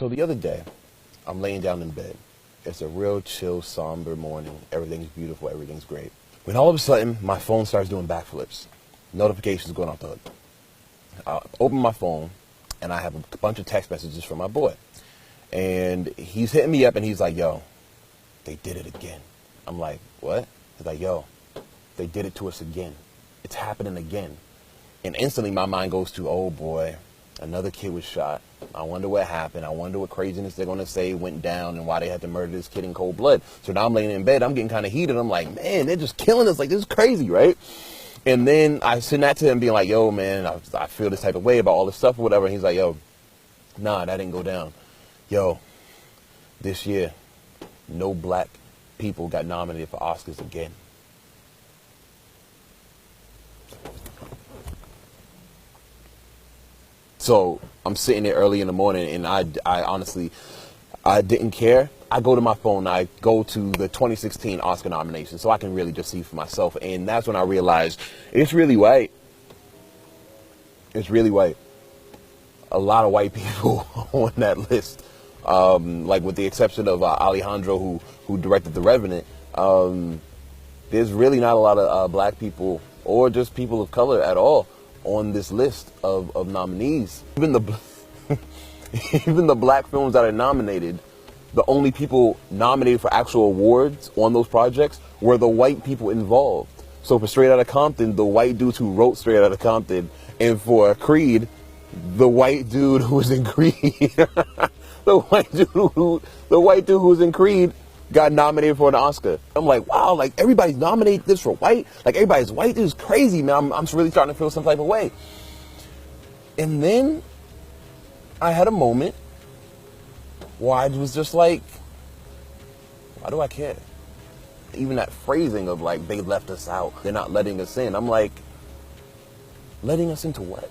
So the other day, I'm laying down in bed. It's a real chill, somber morning. Everything's beautiful. Everything's great. When all of a sudden, my phone starts doing backflips. Notifications going off the hook. I open my phone, and I have a bunch of text messages from my boy. And he's hitting me up, and he's like, yo, they did it again. I'm like, what? He's like, yo, they did it to us again. It's happening again. And instantly, my mind goes to, oh, boy, another kid was shot. I wonder what happened. I wonder what craziness they're going to say went down and why they had to murder this kid in cold blood. So now I'm laying in bed. I'm getting kind of heated. I'm like, man, they're just killing us. Like, this is crazy, right? And then I send that to him being like, yo, man, I feel this type of way about all this stuff or whatever. And he's like, yo, nah, that didn't go down. Yo, this year, no black people got nominated for Oscars again. So I'm sitting there early in the morning, and I honestly, I didn't care. I go to my phone, I go to the 2016 Oscar nomination, so I can really just see for myself. And that's when I realized it's really white. It's really white. A lot of white people on that list, like with the exception of Alejandro, who directed The Revenant. There's really not a lot of black people or just people of color at all on this list of nominees. Even the black films that are nominated, the only people nominated for actual awards on those projects were the white people involved. So for Straight Outta Compton, the white dudes who wrote Straight Outta Compton, and for Creed, the white dude who was in Creed, the white dude who was in Creed got nominated for an Oscar. I'm like, wow, like everybody's nominated this for white. Like everybody's white. This is crazy, man. I'm really starting to feel some type of way. And then I had a moment where I was just like, why do I care? Even that phrasing of like, they left us out. They're not letting us in. I'm like, letting us into what?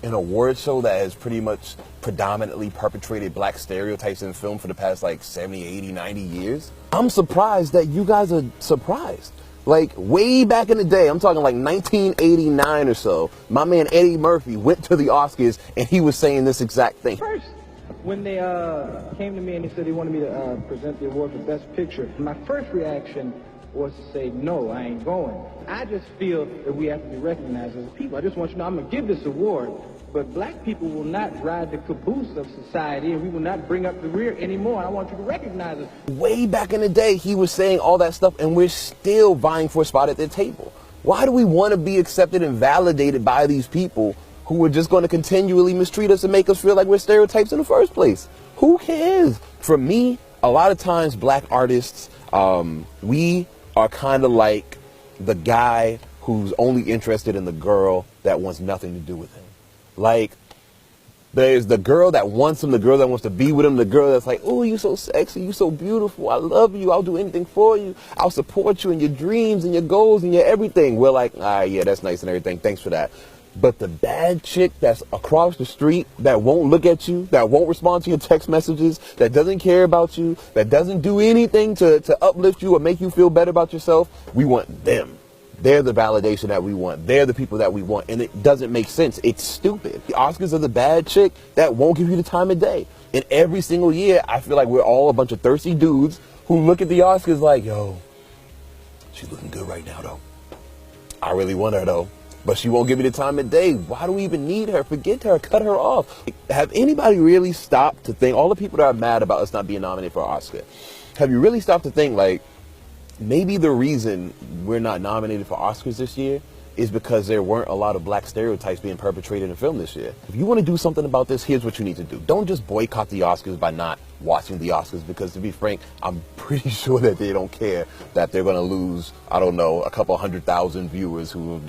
An award show that has pretty much predominantly perpetrated black stereotypes in film for the past like 70, 80, 90 years. I'm surprised that you guys are surprised. Like way back in the day, I'm talking like 1989 or so, my man Eddie Murphy went to the Oscars and he was saying this exact thing. First, when they came to me and they said they wanted me to present the award for Best Picture, my first reaction was to say, no, I ain't going. I just feel that we have to be recognized as people. I just want you to know I'm going to give this award, but black people will not ride the caboose of society, and we will not bring up the rear anymore. I want you to recognize us. Way back in the day, he was saying all that stuff, and we're still vying for a spot at their table. Why do we want to be accepted and validated by these people who are just going to continually mistreat us and make us feel like we're stereotypes in the first place? Who cares? For me, a lot of times black artists, we are kind of like the guy who's only interested in the girl that wants nothing to do with him. Like, there's the girl that wants him, the girl that wants to be with him, the girl that's like, oh, you so sexy, you so beautiful, I love you, I'll do anything for you, I'll support you in your dreams and your goals and your everything. We're like, yeah, that's nice and everything, thanks for that. But the bad chick that's across the street that won't look at you, that won't respond to your text messages, that doesn't care about you, that doesn't do anything to uplift you or make you feel better about yourself, we want them. They're the validation that we want. They're the people that we want. And it doesn't make sense. It's stupid. The Oscars are the bad chick that won't give you the time of day. And every single year, I feel like we're all a bunch of thirsty dudes who look at the Oscars like, yo, she's looking good right now, though. I really want her, though. But she won't give me the time of day. Why do we even need her? Forget her. Cut her off. Have anybody really stopped to think, all the people that are mad about us not being nominated for an Oscar, have you really stopped to think, like, maybe the reason we're not nominated for Oscars this year is because there weren't a lot of black stereotypes being perpetrated in film this year? If you want to do something about this, here's what you need to do. Don't just boycott the Oscars by not watching the Oscars, because to be frank, I'm pretty sure that they don't care that they're going to lose, I don't know, a couple 100,000 viewers who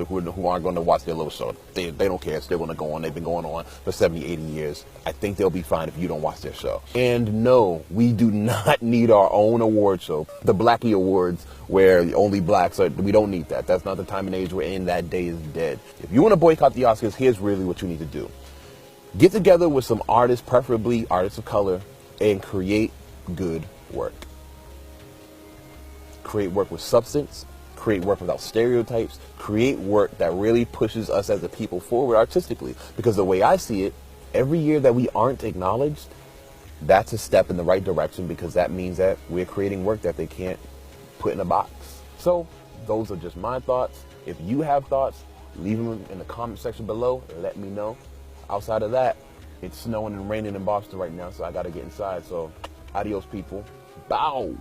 aren't going to watch their little show. They don't care. It's still going to go on. They've been going on for 70, 80 years. I think they'll be fine if you don't watch their show. And no, we do not need our own award show. The Blackie Awards, where only blacks are, we don't need that. That's not the time and age we're in. That day is dead. If you want to boycott the Oscars, here's really what you need to do. Get together with some artists, preferably artists of color, and create good work. Create work with substance, create work without stereotypes, create work that really pushes us as a people forward artistically. Because the way I see it, every year that we aren't acknowledged, that's a step in the right direction, because that means that we're creating work that they can't put in a box. So those are just my thoughts. If you have thoughts, leave them in the comment section below and let me know. Outside of that, it's snowing and raining in Boston right now, so I got to get inside. So adios, people. Bow.